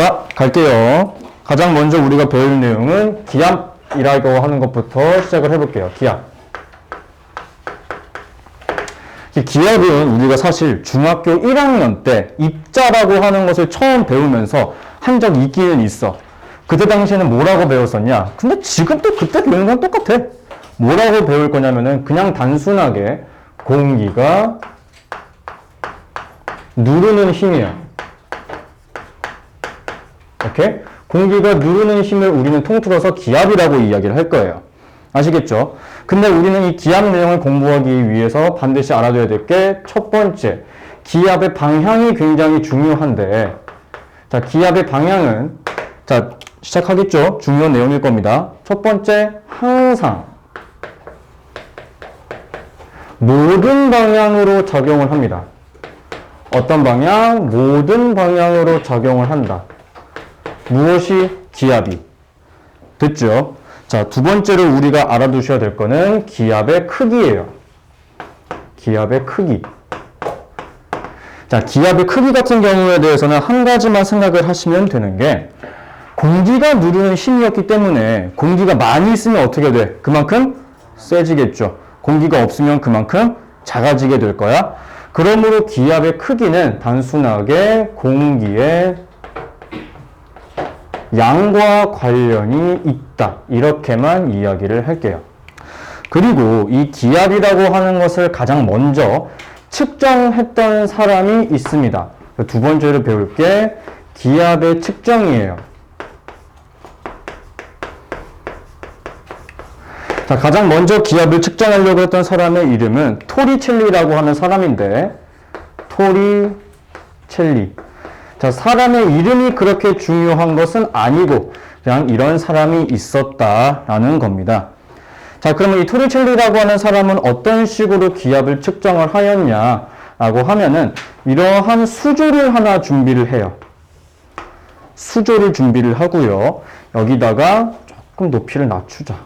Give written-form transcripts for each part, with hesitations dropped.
자, 갈게요. 가장 먼저 우리가 배울 내용은 기압이라고 하는 것부터 시작을 해볼게요. 기압. 기압은 우리가 사실 중학교 1학년 때 입자라고 하는 것을 처음 배우면서 한 적이 있기는 있어. 그때 당시에는 뭐라고 배웠었냐? 근데 지금 또 그때 배우는 건 똑같아. 뭐라고 배울 거냐면은 그냥 단순하게 공기가 누르는 힘이야. 오케이? 공기가 누르는 힘을 우리는 통틀어서 기압이라고 이야기를 할 거예요. 아시겠죠? 근데 우리는 이 기압 내용을 공부하기 위해서 반드시 알아둬야 될 게 첫 번째, 기압의 방향이 굉장히 중요한데, 자, 기압의 방향은, 자, 시작하겠죠? 중요한 내용일 겁니다. 첫 번째, 항상 모든 방향으로 작용을 합니다. 어떤 방향? 모든 방향으로 작용을 한다. 무엇이? 기압이. 됐죠? 자, 두 번째로 우리가 알아두셔야 될 거는 기압의 크기예요. 기압의 크기. 자, 기압의 크기 같은 경우에 대해서는 한 가지만 생각을 하시면 되는 게, 공기가 누르는 힘이었기 때문에 공기가 많이 있으면 어떻게 돼? 그만큼 세지겠죠. 공기가 없으면 그만큼 작아지게 될 거야. 그러므로 기압의 크기는 단순하게 공기의 양과 관련이 있다. 이렇게만 이야기를 할게요. 그리고 이 기압이라고 하는 것을 가장 먼저 측정했던 사람이 있습니다. 두 번째로 배울 게 기압의 측정이에요. 자, 가장 먼저 기압을 측정하려고 했던 사람의 이름은 토리첼리라고 하는 사람인데, 토리첼리. 자, 사람의 이름이 그렇게 중요한 것은 아니고 그냥 이런 사람이 있었다라는 겁니다. 자, 그러면 이 토리첼리라고 하는 사람은 어떤 식으로 기압을 측정을 하였냐라고 하면은 이러한 수조를 하나 준비를 해요. 수조를 준비를 하고요. 여기다가 조금 높이를 낮추자.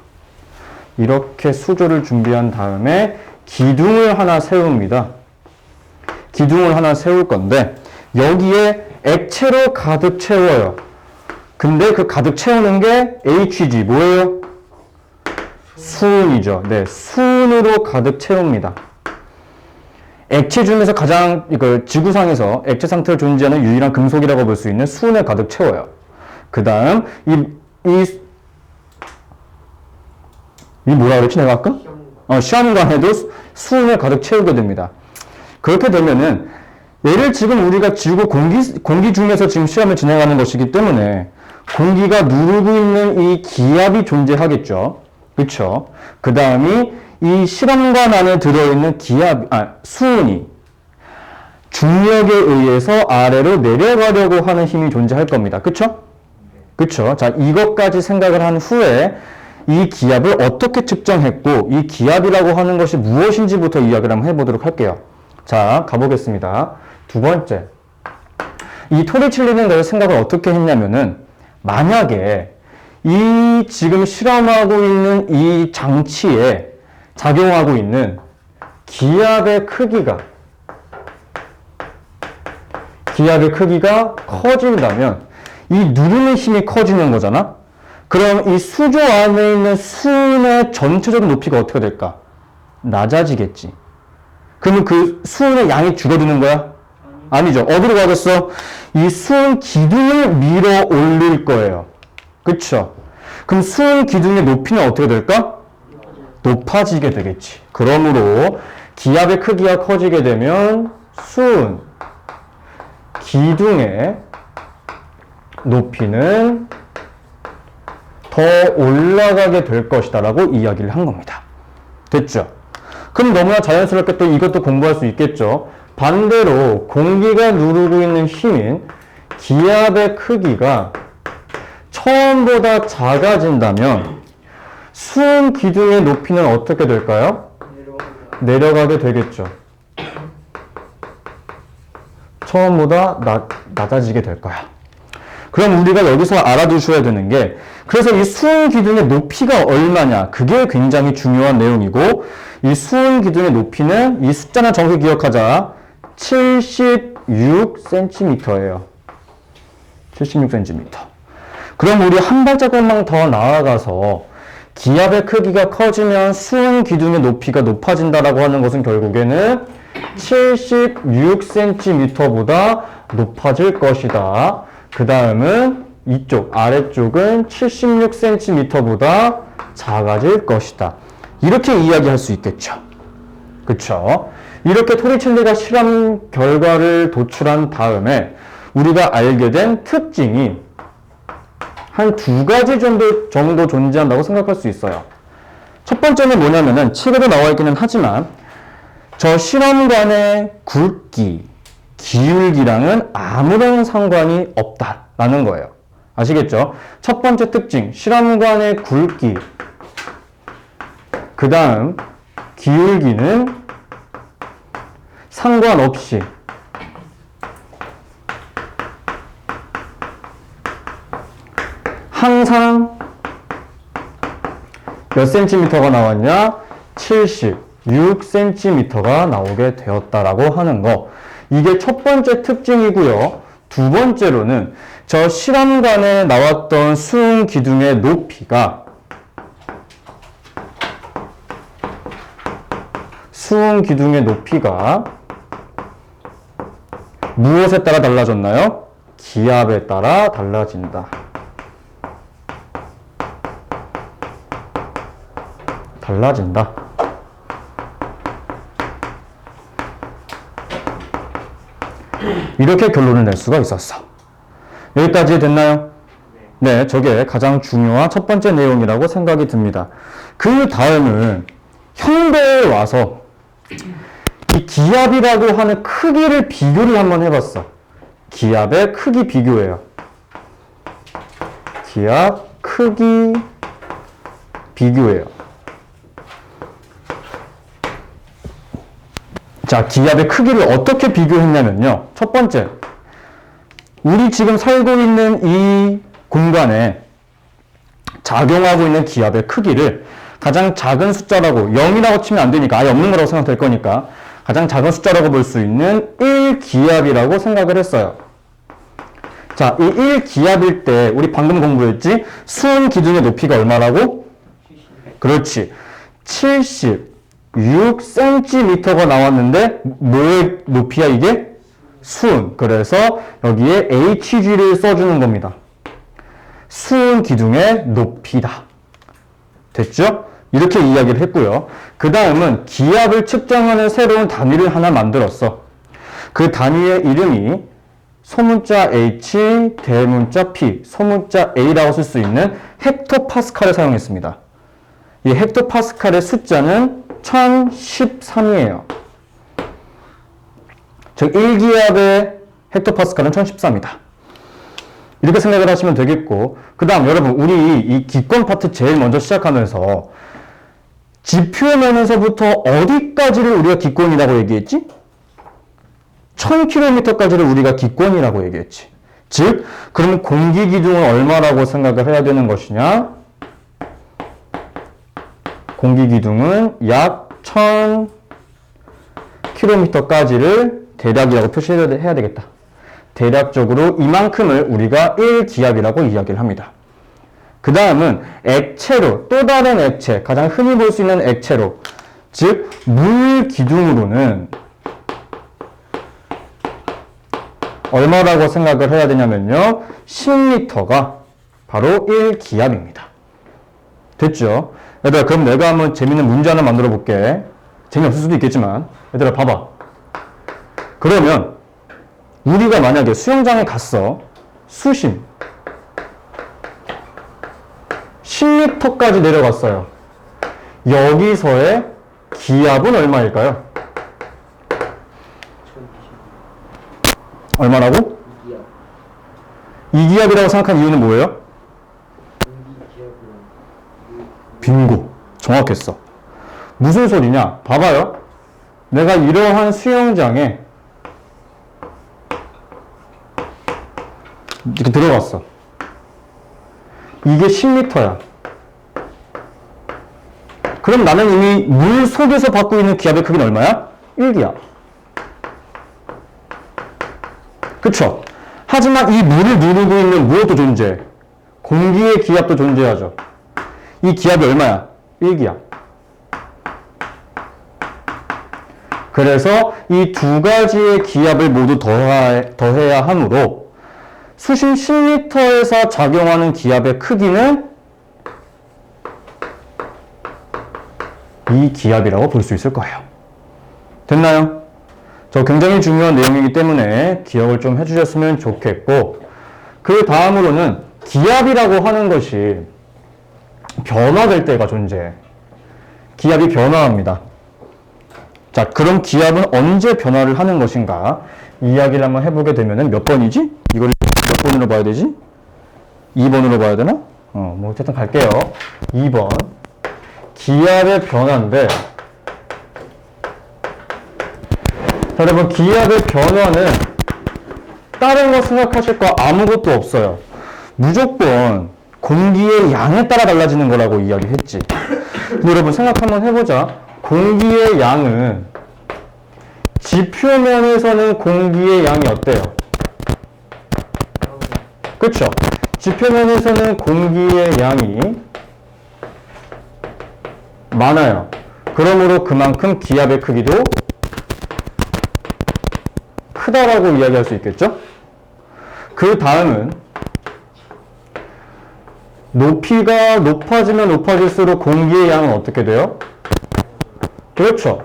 이렇게 수조를 준비한 다음에 기둥을 하나 세웁니다. 기둥을 하나 세울 건데 여기에 액체로 가득 채워요. 근데 그 가득 채우는 게 HG, 뭐예요? 수은이죠. 네, 수은으로 가득 채웁니다. 액체 중에서 가장, 지구상에서 액체 상태로 존재하는 유일한 금속이라고 볼 수 있는 수은을 가득 채워요. 그 다음, 뭐라 그랬지, 내가 아까? 시험관에도 수은을 가득 채우게 됩니다. 그렇게 되면은, 얘를 지금 우리가 지구 공기 중에서 지금 시험을 진행하는 것이기 때문에 공기가 누르고 있는 이 기압이 존재하겠죠. 그쵸? 그 다음이 이 실험관 안에 들어있는 수은이 중력에 의해서 아래로 내려가려고 하는 힘이 존재할 겁니다. 그쵸? 그쵸? 자, 이것까지 생각을 한 후에 이 기압을 어떻게 측정했고 이 기압이라고 하는 것이 무엇인지부터 이야기를 한번 해보도록 할게요. 자, 가보겠습니다. 두 번째, 이 토리첼리는 그래서 생각을 어떻게 했냐면은 만약에 이 지금 실험하고 있는 이 장치에 작용하고 있는 기압의 크기가 커진다면 이 누르는 힘이 커지는 거잖아? 그럼 이 수조 안에 있는 수은의 전체적인 높이가 어떻게 될까? 낮아지겠지. 그러면 그 수은의 양이 줄어드는 거야? 아니죠. 어디로 가겠어? 이 수은 기둥을 밀어 올릴 거예요. 그쵸? 그럼 수은 기둥의 높이는 어떻게 될까? 높아지게 되겠지. 그러므로 기압의 크기가 커지게 되면 수은 기둥의 높이는 더 올라가게 될 것이다 라고 이야기를 한 겁니다. 됐죠? 그럼 너무나 자연스럽게 또 이것도 공부할 수 있겠죠? 반대로 공기가 누르고 있는 힘인 기압의 크기가 처음보다 작아진다면 수은 기둥의 높이는 어떻게 될까요? 내려가게 되겠죠. 처음보다 낮아지게 될 거야. 그럼 우리가 여기서 알아두셔야 되는 게, 그래서 이 수은 기둥의 높이가 얼마냐, 그게 굉장히 중요한 내용이고, 이 수은 기둥의 높이는 이 숫자는 정확히 기억하자. 76cm예요. 76cm. 그럼 우리 한 발자국만 더 나아가서 기압의 크기가 커지면 수은 기둥의 높이가 높아진다라고 하는 것은 결국에는 76cm보다 높아질 것이다. 그 다음은 이쪽 아래쪽은 76cm보다 작아질 것이다. 이렇게 이야기할 수 있겠죠. 그쵸? 이렇게 토리첼리가 실험 결과를 도출한 다음에 우리가 알게 된 특징이 한 두 가지 정도 존재한다고 생각할 수 있어요. 첫 번째는 뭐냐면은 책에도 나와 있기는 하지만 저 실험관의 굵기, 기울기랑은 아무런 상관이 없다라는 거예요. 아시겠죠? 첫 번째 특징, 실험관의 굵기, 그 다음 기울기는 상관없이 항상 몇 센티미터가 나왔냐? 76cm가 나오게 되었다라고 하는 거. 이게 첫 번째 특징이고요. 두 번째로는 저 실험관에 나왔던 수은 기둥의 높이가 무엇에 따라 달라졌나요? 기압에 따라 달라진다. 이렇게 결론을 낼 수가 있었어. 여기까지 됐나요? 네, 저게 가장 중요한 첫 번째 내용이라고 생각이 듭니다. 그 다음은 현대에 와서 이 기압이라고 하는 크기를 비교를 한번 해봤어. 기압의 크기 비교예요. 기압 크기 비교예요. 자, 기압의 크기를 어떻게 비교했냐면요. 첫 번째, 우리 지금 살고 있는 이 공간에 작용하고 있는 기압의 크기를 가장 작은 숫자라고, 0이라고 치면 안 되니까 아예 없는 거라고 생각될 거니까 가장 작은 숫자라고 볼 수 있는 1기압이라고 생각을 했어요. 자, 이 1기압일 때 우리 방금 공부했지? 수은 기둥의 높이가 얼마라고? 그렇지. 76cm가 나왔는데 뭐의 높이야 이게? 수은. 그래서 여기에 hg를 써주는 겁니다. 수은 기둥의 높이다. 됐죠? 이렇게 이야기를 했고요. 그 다음은 기압을 측정하는 새로운 단위를 하나 만들었어. 그 단위의 이름이 소문자 H, 대문자 P, 소문자 A라고 쓸 수 있는 헥토파스칼을 사용했습니다. 이 헥토파스칼의 숫자는 1013이에요. 즉 1기압의 헥토파스칼은 1013이다. 이렇게 생각을 하시면 되겠고, 그 다음 여러분 우리 이 기권 파트 제일 먼저 시작하면서 지표면에서부터 어디까지를 우리가 기권이라고 얘기했지? 1000km까지를 우리가 기권이라고 얘기했지. 즉, 그럼 공기 기둥은 얼마라고 생각을 해야 되는 것이냐? 공기 기둥은 약 1000km까지를 대략이라고 표시해야 되겠다. 대략적으로 이만큼을 우리가 1기압이라고 이야기를 합니다. 그 다음은 액체로, 또 다른 액체, 가장 흔히 볼 수 있는 액체로, 즉 물 기둥으로는 얼마라고 생각을 해야 되냐면요, 10리터가 바로 1기압입니다. 됐죠? 얘들아, 그럼 내가 한번 재밌는 문제 하나 만들어 볼게. 재미없을 수도 있겠지만 얘들아 봐봐. 그러면 우리가 만약에 수영장에 갔어. 수심 10m까지 내려갔어요. 여기서의 기압은 얼마일까요? 얼마라고? 2기압이라고 생각한 이유는 뭐예요? 빙고. 정확했어. 무슨 소리냐? 봐봐요. 내가 이러한 수영장에 이렇게 들어갔어. 이게 10m야. 그럼 나는 이미 물 속에서 받고 있는 기압의 크기는 얼마야? 1기압. 그쵸? 하지만 이 물을 누르고 있는 무엇도 존재해? 공기의 기압도 존재하죠. 이 기압이 얼마야? 1기압. 그래서 이 두 가지의 기압을 모두 더해야 하므로 수심 10m에서 작용하는 기압의 크기는 이 기압이라고 볼 수 있을 거예요. 됐나요? 저 굉장히 중요한 내용이기 때문에 기억을 좀 해주셨으면 좋겠고, 그 다음으로는 기압이라고 하는 것이 변화될 때가 존재해. 기압이 변화합니다. 자, 그럼 기압은 언제 변화를 하는 것인가? 이야기를 한번 해보게 되면은 몇 번이지? 이걸 몇 번으로 봐야 되지? 2번으로 봐야 되나? 뭐 어쨌든 갈게요. 2번. 기압의 변화인데, 자, 여러분, 기압의 변화는 다른 거 생각하실 거 아무것도 없어요. 무조건 공기의 양에 따라 달라지는 거라고 이야기했지. 근데 여러분, 생각 한번 해보자. 공기의 양은 지표면에서는 공기의 양이 어때요? 그쵸? 지표면에서는 공기의 양이 많아요. 그러므로 그만큼 기압의 크기도 크다라고 이야기할 수 있겠죠? 그 다음은 높이가 높아지면 높아질수록 공기의 양은 어떻게 돼요? 그렇죠.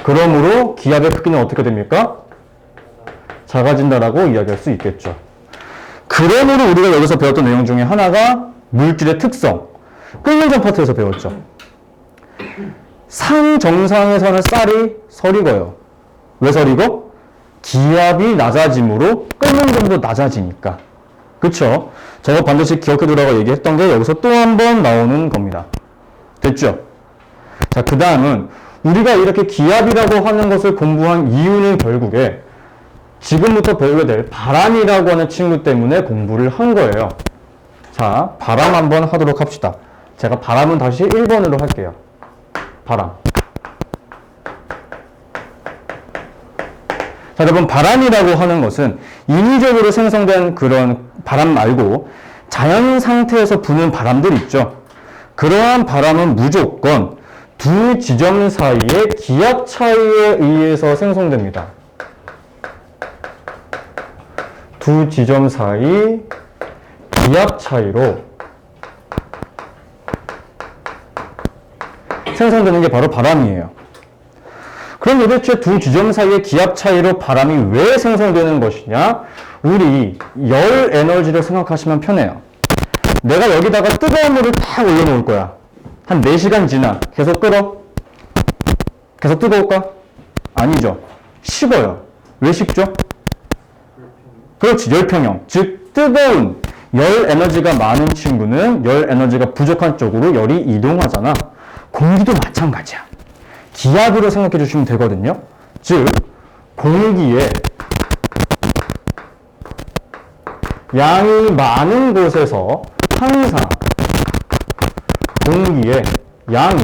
그러므로 기압의 크기는 어떻게 됩니까? 작아진다라고 이야기할 수 있겠죠. 그러므로 우리가 여기서 배웠던 내용 중에 하나가 물질의 특성, 끓는 전 파트에서 배웠죠. 산 정상에서는 쌀이 서리고요. 왜 서리고? 기압이 낮아짐으로 끓는 점도 낮아지니까. 그쵸? 저거 반드시 기억해두라고 얘기했던 게 여기서 또 한 번 나오는 겁니다. 됐죠? 자, 그 다음은 우리가 이렇게 기압이라고 하는 것을 공부한 이유는 결국에 지금부터 배우게 될 바람이라고 하는 친구 때문에 공부를 한 거예요. 자, 바람 한번 하도록 합시다. 제가 바람은 다시 1번으로 할게요. 바람. 자, 여러분, 바람이라고 하는 것은 인위적으로 생성된 그런 바람 말고 자연 상태에서 부는 바람들 있죠. 그러한 바람은 무조건 두 지점 사이의 기압 차이에 의해서 생성됩니다. 두 지점 사이 기압 차이로 생성되는 게 바로 바람이에요. 그럼 도대체 두 지점 사이의 기압 차이로 바람이 왜 생성되는 것이냐? 우리 열 에너지를 생각하시면 편해요. 내가 여기다가 뜨거운 물을 딱 올려놓을 거야. 한 4시간 지나 계속 끓어? 계속 뜨거울까? 아니죠. 식어요. 왜 식죠? 그렇지, 열평형. 즉 뜨거운 열 에너지가 많은 친구는 열 에너지가 부족한 쪽으로 열이 이동하잖아. 공기도 마찬가지야. 기압으로 생각해 주시면 되거든요. 즉 공기에 양이 많은 곳에서 항상 공기의 양이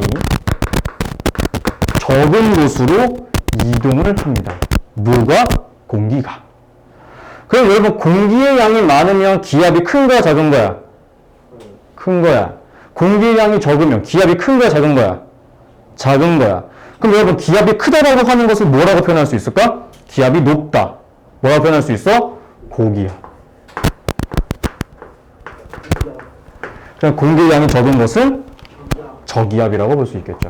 적은 곳으로 이동을 합니다. 누가? 공기가. 그럼 여러분, 공기의 양이 많으면 기압이 큰 거야, 작은 거야? 큰 거야. 공기의 양이 적으면 기압이 큰 거야, 작은 거야? 작은 거야. 그럼 여러분, 기압이 크다라고 하는 것을 뭐라고 표현할 수 있을까? 기압이 높다. 뭐라고 표현할 수 있어? 고기압. 그냥 공기의 양이 적은 것은 저기압이라고 볼 수 있겠죠.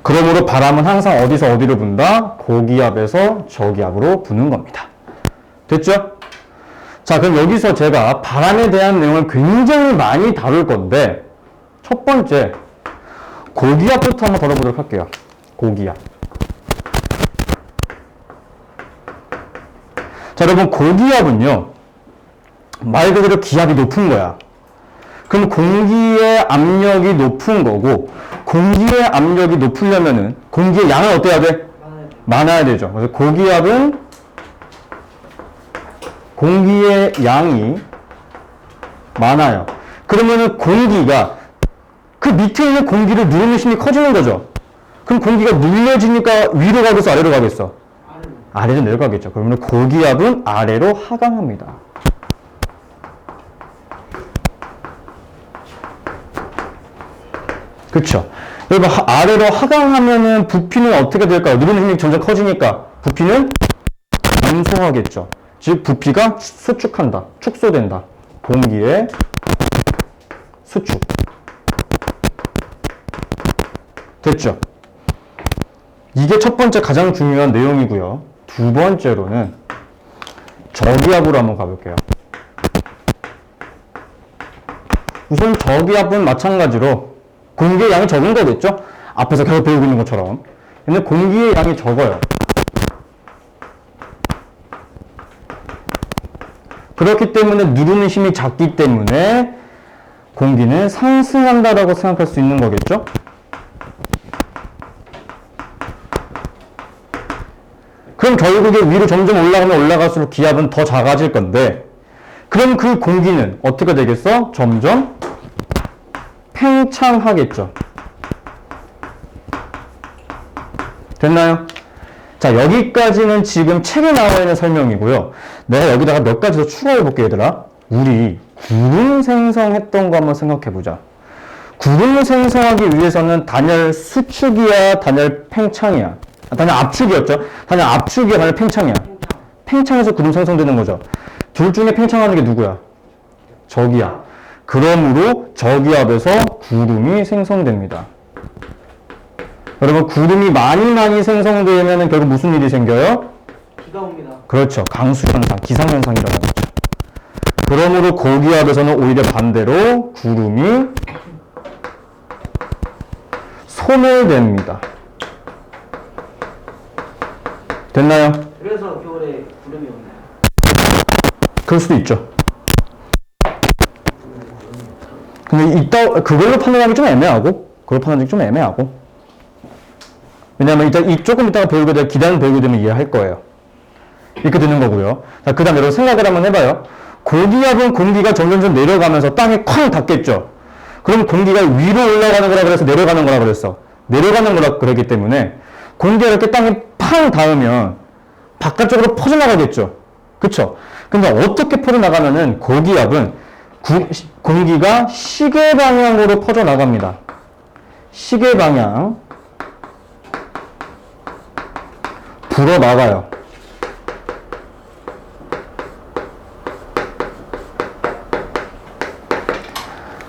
그러므로 바람은 항상 어디서 어디로 분다? 고기압에서 저기압으로 부는 겁니다. 됐죠? 자, 그럼 여기서 제가 바람에 대한 내용을 굉장히 많이 다룰 건데, 첫 번째, 고기압부터 한번 다뤄보도록 할게요. 고기압. 자, 여러분, 고기압은요, 말 그대로 기압이 높은 거야. 그럼 공기의 압력이 높은 거고, 공기의 압력이 높으려면은 공기의 양은 어때야 돼? 많아야 되죠. 그래서 고기압은 공기의 양이 많아요. 그러면은 공기가 그 밑에 있는 공기를 누르는 힘이 커지는 거죠. 그럼 공기가 눌려지니까 위로 가겠어, 아래로 가겠어? 아래로 내려가겠죠. 그러면 고기압은 아래로 하강합니다. 그쵸? 여러분, 아래로 하강하면은 부피는 어떻게 될까요? 누르는 힘이 점점 커지니까 부피는 감소하겠죠. 즉, 부피가 수축한다. 축소된다. 공기의 수축. 됐죠? 이게 첫 번째 가장 중요한 내용이고요. 두 번째로는 저기압으로 한번 가볼게요. 우선 저기압은 마찬가지로 공기의 양이 적은 거겠죠? 앞에서 계속 배우고 있는 것처럼. 근데 공기의 양이 적어요. 그렇기 때문에 누르는 힘이 작기 때문에 공기는 상승한다라고 생각할 수 있는 거겠죠? 그럼 결국에 위로 점점 올라가면 올라갈수록 기압은 더 작아질 건데, 그럼 그 공기는 어떻게 되겠어? 점점 팽창하겠죠. 됐나요? 자, 여기까지는 지금 책에 나와 있는 설명이고요. 내가 여기다가 몇 가지 더 추가해 볼게, 얘들아. 우리 구름 생성했던 거 한번 생각해 보자. 구름을 생성하기 위해서는 단열 수축이야, 단열 팽창이야? 단열 압축이었죠? 단열 압축이야, 단열 팽창이야? 팽창해서 구름 생성되는 거죠. 둘 중에 팽창하는 게 누구야? 저기압. 그러므로 저기압에서 구름이 생성됩니다. 여러분, 구름이 많이 생성되면 결국 무슨 일이 생겨요? 비가 옵니다. 그렇죠. 강수현상, 기상현상이 일어나는 거죠. 그러므로 고기압에서는 오히려 반대로 구름이 소멸됩니다. 됐나요? 그래서 겨울에 구름이 오나요? 그럴 수도 있죠. 근데 그걸로 판단하기 좀 애매하고, 그걸 판단하기 좀 애매하고. 왜냐면 조금 이따가 배우게 될 기단 배우게 되면 이해할 거예요. 이렇게 되는 거고요. 자, 그 다음에 여러분 생각을 한번 해봐요. 고기압은 공기가 점점 내려가면서 땅에 쾅 닿겠죠. 그럼 공기가 위로 올라가는 거라 그래서 내려가는 거라 그랬어. 내려가는 거라 그랬기 때문에 공기가 이렇게 땅에 팡 닿으면 바깥쪽으로 퍼져나가겠죠. 그쵸? 근데 어떻게 퍼져나가면은 고기압은 공기가 시계 방향으로 퍼져나갑니다. 시계 방향. 불어나가요.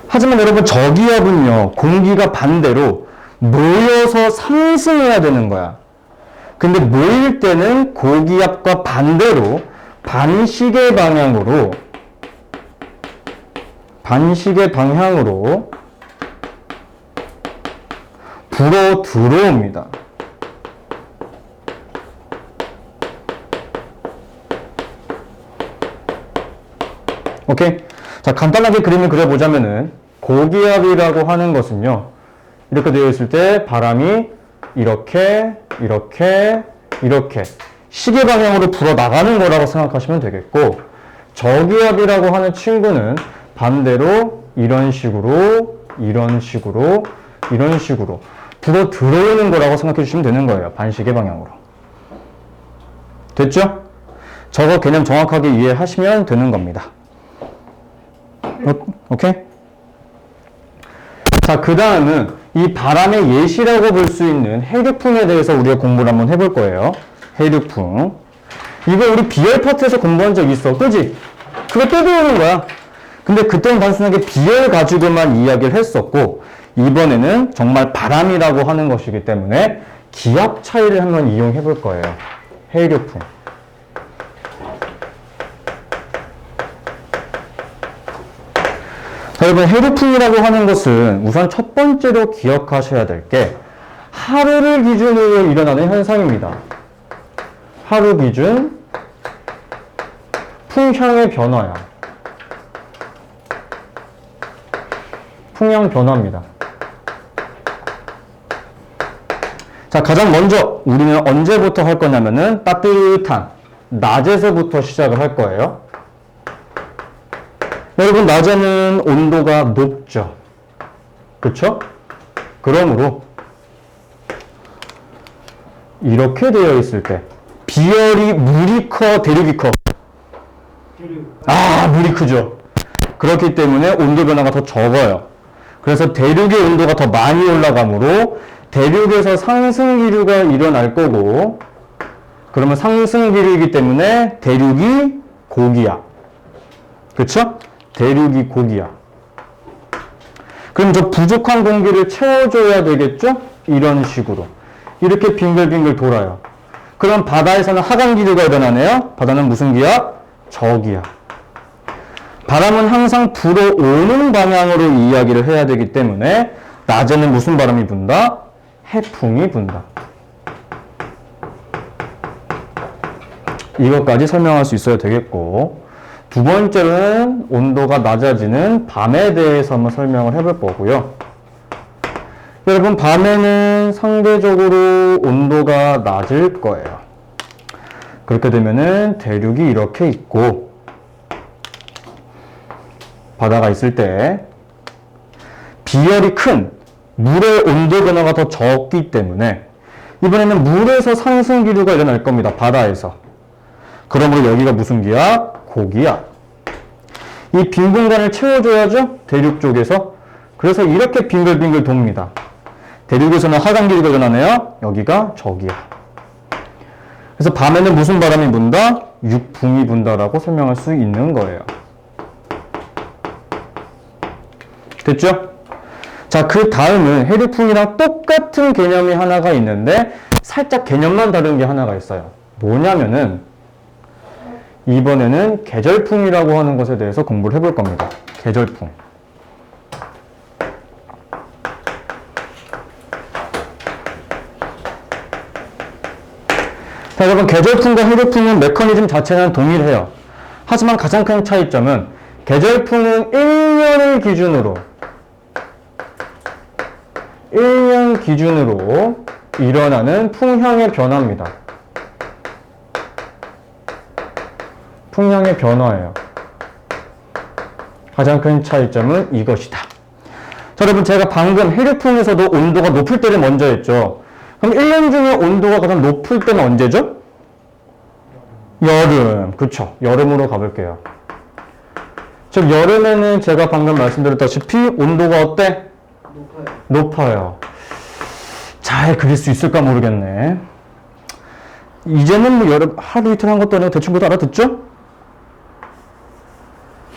하지만 여러분, 저기압은요, 공기가 반대로 모여서 상승해야 되는 거야. 근데 모일 때는 고기압과 반대로 반시계 방향으로 불어 들어옵니다. 오케이? 자, 간단하게 그림을 그려보자면은 고기압이라고 하는 것은요, 이렇게 되어 있을 때 바람이 이렇게 시계 방향으로 불어 나가는 거라고 생각하시면 되겠고, 저기압이라고 하는 친구는 반대로 이런 식으로 불어 들어오는 거라고 생각해 주시면 되는 거예요. 반시계 방향으로. 됐죠? 저거 개념 정확하게 이해하시면 되는 겁니다. 오케이? 자, 그 다음은 이 바람의 예시라고 볼 수 있는 해류풍에 대해서 우리가 공부를 한번 해볼 거예요. 해류풍. 이거 우리 비열 파트에서 공부한 적 있어. 그지? 그거 또 배우는 거야. 근데 그때는 단순하게 비열 가지고만 이야기를 했었고, 이번에는 정말 바람이라고 하는 것이기 때문에 기압 차이를 한번 이용해 볼 거예요. 해류풍. 자, 여러분, 해류풍이라고 하는 것은 우선 첫 번째로 기억하셔야 될 게 하루를 기준으로 일어나는 현상입니다. 하루 기준 풍향의 변화야. 풍향 변화입니다. 자, 가장 먼저 우리는 언제부터 할 거냐면은 따뜻한 낮에서부터 시작을 할 거예요. 여러분, 낮에는 온도가 높죠. 그쵸? 그러므로 이렇게 되어 있을 때 비열이 물이 커, 대륙이 커? 대륙. 물이 크죠. 그렇기 때문에 온도 변화가 더 적어요. 그래서 대륙의 온도가 더 많이 올라가므로 대륙에서 상승 기류가 일어날 거고, 그러면 상승 기류이기 때문에 대륙이 고기야. 그쵸? 대륙이 고기야. 그럼 저 부족한 공기를 채워줘야 되겠죠? 이런 식으로. 이렇게 빙글빙글 돌아요. 그럼 바다에서는 하강 기류가 일어나네요. 바다는 무슨 기야? 저기야. 바람은 항상 불어오는 방향으로 이야기를 해야 되기 때문에 낮에는 무슨 바람이 분다? 해풍이 분다. 이것까지 설명할 수 있어야 되겠고, 두 번째는 온도가 낮아지는 밤에 대해서 한번 설명을 해볼 거고요. 여러분, 밤에는 상대적으로 온도가 낮을 거예요. 그렇게 되면은 대륙이 이렇게 있고, 바다가 있을 때 비열이 큰 물의 온도 변화가 더 적기 때문에 이번에는 물에서 상승 기류가 일어날 겁니다. 바다에서. 그러므로 여기가 무슨 기야? 고기야. 이 빈 공간을 채워줘야죠? 대륙 쪽에서. 그래서 이렇게 빙글빙글 돕니다. 대륙에서는 하강 기류가 일어나네요. 여기가 저기야. 그래서 밤에는 무슨 바람이 분다? 육풍이 분다라고 설명할 수 있는 거예요. 됐죠? 자, 그 다음은 해류풍이랑 똑같은 개념이 하나가 있는데 살짝 개념만 다른 게 하나가 있어요. 뭐냐면은 이번에는 계절풍이라고 하는 것에 대해서 공부를 해볼 겁니다. 계절풍. 자, 여러분, 계절풍과 해류풍은 메커니즘 자체는 동일해요. 하지만 가장 큰 차이점은 계절풍은 1년 기준으로 일어나는 풍향의 변화입니다. 풍향의 변화예요. 가장 큰 차이점은 이것이다. 자, 여러분, 제가 방금 해류풍에서도 온도가 높을 때를 먼저 했죠. 그럼 1년 중에 온도가 가장 높을 때는 언제죠? 여름. 그쵸. 여름으로 가볼게요. 즉, 여름에는 제가 방금 말씀드렸다시피 온도가 어때? 높아요. 잘 그릴 수 있을까 모르겠네. 이제는 뭐 여름 하루 이틀 한 것도 아니고 대충 그래도 알아듣죠?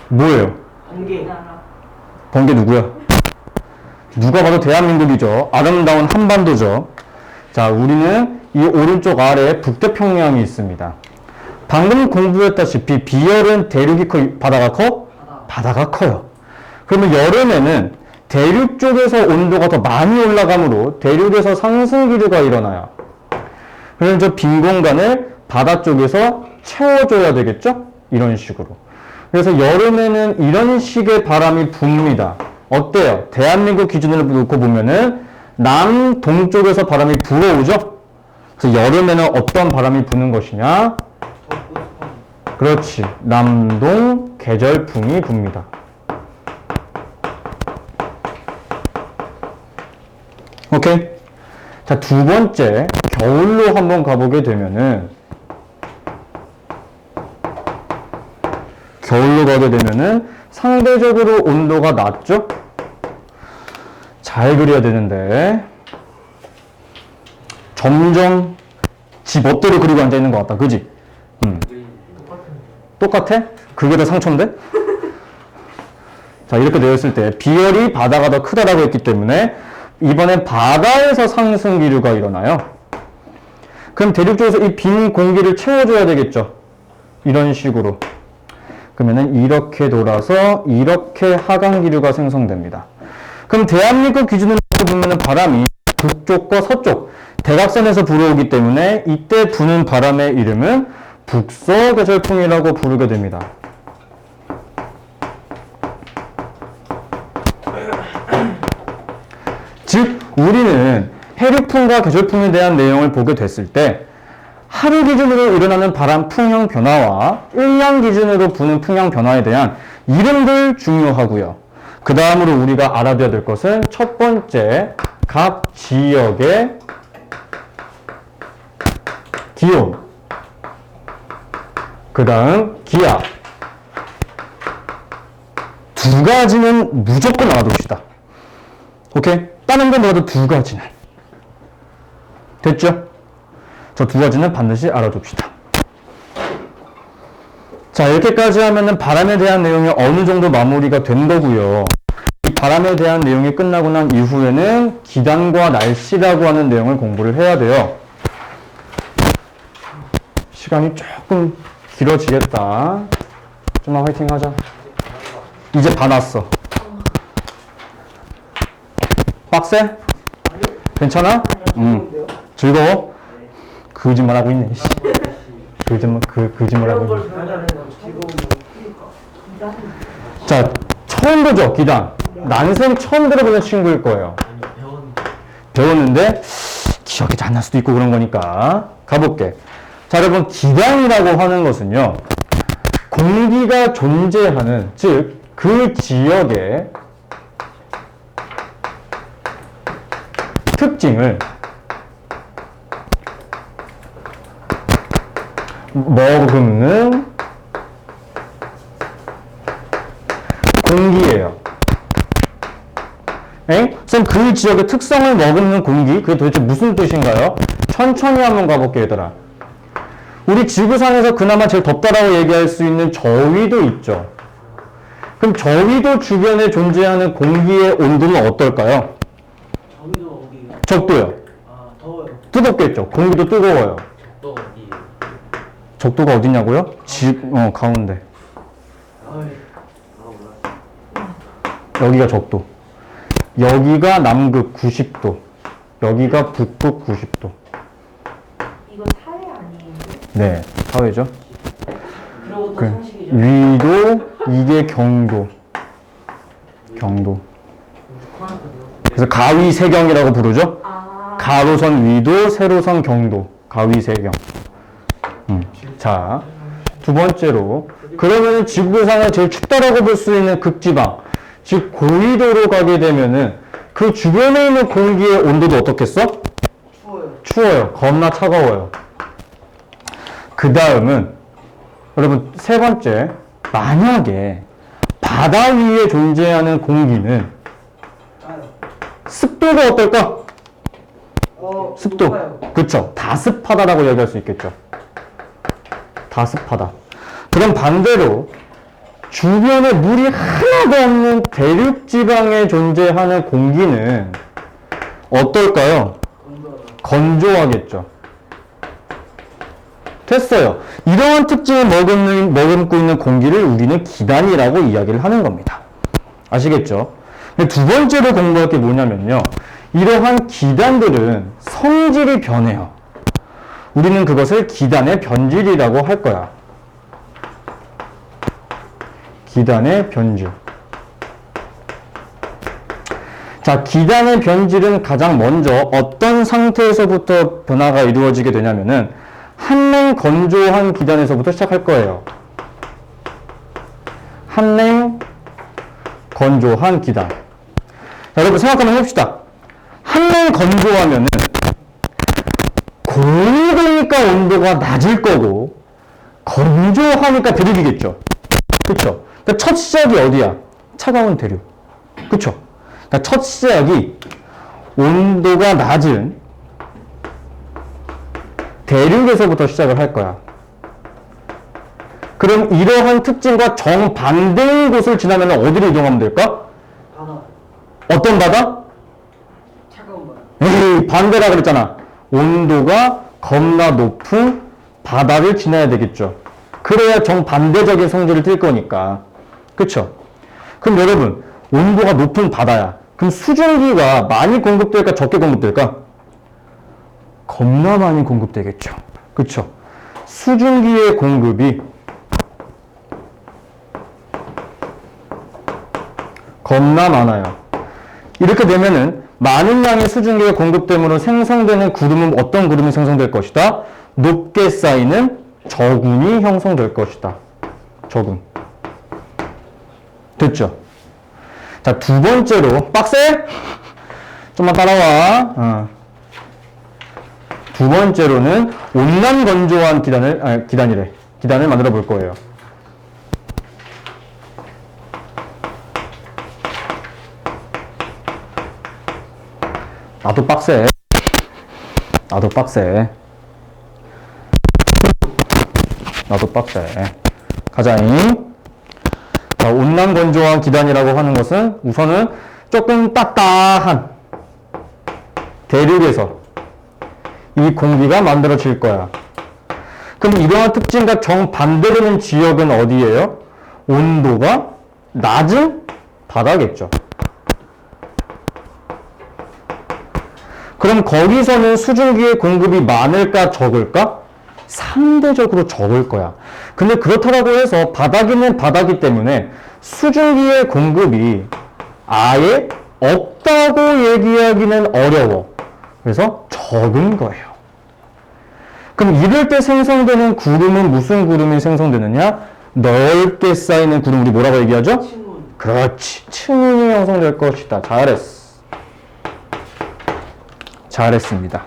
뭐예요? 번개. 번개 누구야? 누가 봐도 대한민국이죠. 아름다운 한반도죠. 자, 우리는 이 오른쪽 아래에 북태평양이 있습니다. 방금 공부했다시피 비열은 대륙이 커, 바다가 커? 바다가 커요. 그러면 여름에는 대륙 쪽에서 온도가 더 많이 올라가므로 대륙에서 상승 기류가 일어나요. 그래서 저 빈 공간을 바다 쪽에서 채워줘야 되겠죠? 이런 식으로. 그래서 여름에는 이런 식의 바람이 붑니다. 어때요? 대한민국 기준으로 놓고 보면은 남동쪽에서 바람이 불어오죠? 그래서 여름에는 어떤 바람이 부는 것이냐? 그렇지. 남동 계절풍이 붑니다. 오케이? 자, 두 번째, 겨울로 한번 가보게 되면은, 상대적으로 온도가 낮죠? 잘 그려야 되는데, 점점 지 멋대로 그리고 앉아있는 것 같다. 그지? 똑같아? 그게 더 상처인데? 자, 이렇게 되어 있을 때, 비열이 바다가 더 크다라고 했기 때문에, 이번엔 바다에서 상승 기류가 일어나요. 그럼 대륙 쪽에서 이 빈 공기를 채워줘야 되겠죠. 이런 식으로. 그러면은 이렇게 돌아서 이렇게 하강 기류가 생성됩니다. 그럼 대한민국 기준으로 보면은 바람이 북쪽과 서쪽 대각선에서 불어오기 때문에 이때 부는 바람의 이름은 북서계절풍이라고 부르게 됩니다. 즉, 우리는 해류풍과 계절풍에 대한 내용을 보게 됐을 때 하루 기준으로 일어나는 바람 풍향 변화와 1년 기준으로 부는 풍향 변화에 대한 이름들 중요하고요. 그 다음으로 우리가 알아둬야 될 것은 첫 번째, 각 지역의 기온, 그 다음 기압. 두 가지는 무조건 알아둡시다. 오케이? 다른 건 뭐라도 두 가지는. 됐죠? 저 두 가지는 반드시 알아둡시다. 자, 이렇게까지 하면은 바람에 대한 내용이 어느 정도 마무리가 된 거고요. 이 바람에 대한 내용이 끝나고 난 이후에는 기단과 날씨라고 하는 내용을 공부를 해야 돼요. 시간이 조금 길어지겠다. 좀만 화이팅 하자. 이제 다 났어. 빡세? 괜찮아? 즐거워? 거짓말 하고 있네. 거짓말 하고 있네. 자, 처음 보죠, 기단. 난생 처음 들어보는 친구일 거예요. 배웠는데 기억이 잘 안 날 수도 있고 그런 거니까 가볼게. 자, 여러분, 기단이라고 하는 것은요, 공기가 존재하는, 즉 그 지역의 특징을 머금는 공기예요. 선 그 지역의 특성을 머금는 공기, 그게 도대체 무슨 뜻인가요? 천천히 한번 가볼게요, 얘들아. 우리 지구상에서 그나마 제일 덥다라고 얘기할 수 있는 저위도 있죠. 그럼 저위도 주변에 존재하는 공기의 온도는 어떨까요? 저기도 어디요? 적도요. 아, 더워요. 뜨겁겠죠. 공기도 뜨거워요. 또 어디? 적도가 어디냐고요? 가운데. 여기가 적도. 여기가 남극 90도. 여기가 북극 90도. 이거 사회 아니에요? 네, 사회죠. 그런 것도 그 상식이죠. 위도, 이게 경도. 경도. 그래서 가위세경이라고 부르죠. 아, 가로선 위도, 세로선 경도. 가위세경. 자, 두 번째로, 그러면 지구상에 제일 춥다라고 볼 수 있는 극지방, 즉 고위도로 가게 되면은 그 주변에 있는 공기의 온도도 어떻겠어? 추워요. 추워요. 겁나 차가워요. 그 다음은 여러분, 세 번째, 만약에 바다 위에 존재하는 공기는 짜요. 습도가 어떨까? 습도. 높아요. 그쵸. 다습하다라고 얘기할 수 있겠죠. 다습하다. 그럼 반대로 주변에 물이 하나도 없는 대륙지방에 존재하는 공기는 어떨까요? 건조하겠죠. 됐어요. 이러한 특징을 머금고 있는 공기를 우리는 기단이라고 이야기를 하는 겁니다. 아시겠죠? 근데 두 번째로 공부할 게 뭐냐면요. 이러한 기단들은 성질이 변해요. 우리는 그것을 기단의 변질이라고 할 거야. 기단의 변질. 자, 기단의 변질은 가장 먼저 어떤 상태에서부터 변화가 이루어지게 되냐면은 한냉 건조한 기단에서부터 시작할 거예요. 한냉 건조한 기단. 자, 여러분 생각 한번 해봅시다. 한냉 건조하면은 고르니까 온도가 낮을 거고 건조하니까 대륙이겠죠. 그쵸? 그러니까 첫 시작이 어디야? 차가운 대륙. 그쵸? 그러니까 첫 시작이 온도가 낮은 대륙에서부터 시작을 할 거야. 그럼 이러한 특징과 정반대인 곳을 지나면 어디로 이동하면 될까? 바다. 어떤 바다? 차가운 바다. 에이, 반대라 그랬잖아. 온도가 겁나 높은 바다를 지나야 되겠죠. 그래야 정반대적인 성질을 띌 거니까. 그쵸? 그럼 여러분, 온도가 높은 바다야. 그럼 수증기가 많이 공급될까, 적게 공급될까? 겁나 많이 공급되겠죠. 그쵸? 수증기의 공급이 겁나 많아요. 이렇게 되면은 많은 양의 수증기가 공급됨으로 생성되는 구름은 어떤 구름이 생성될 것이다? 높게 쌓이는 저군이 형성될 것이다. 저군. 됐죠? 자, 두 번째로 빡세? 좀만 따라와. 두 번째로는 온난 건조한 기단을 만들어 볼 거예요. 나도 빡세. 나도 빡세. 나도 빡세. 가자잉. 자, 온난 건조한 기단이라고 하는 것은 우선은 조금 딱딱한 대륙에서 이 공기가 만들어질 거야. 그럼 이러한 특징과 정반대되는 지역은 어디예요? 온도가 낮은 바다겠죠. 그럼 거기서는 수증기의 공급이 많을까 적을까? 상대적으로 적을 거야. 근데 그렇다고 해서 바다기는 바다기 때문에 수증기의 공급이 아예 없다고 얘기하기는 어려워. 그래서 적은 거예요. 그럼 이럴 때 생성되는 구름은 무슨 구름이 생성되느냐? 넓게 쌓이는 구름, 우리 뭐라고 얘기하죠? 친문. 그렇지. 층운이 형성될 것이다. 잘했어. 잘했습니다.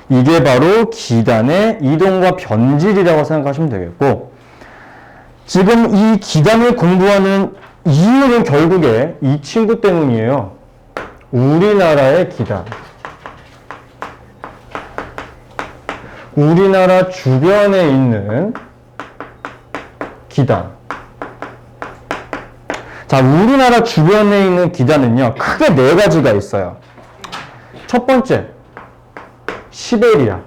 이게 바로 기단의 이동과 변질이라고 생각하시면 되겠고, 지금 이 기단을 공부하는 이유는 결국에 이 친구 때문이에요. 우리나라의 기단. 우리나라 주변에 있는 기단. 자, 우리나라 주변에 있는 기단은요, 크게 네 가지가 있어요. 첫 번째, 시베리아.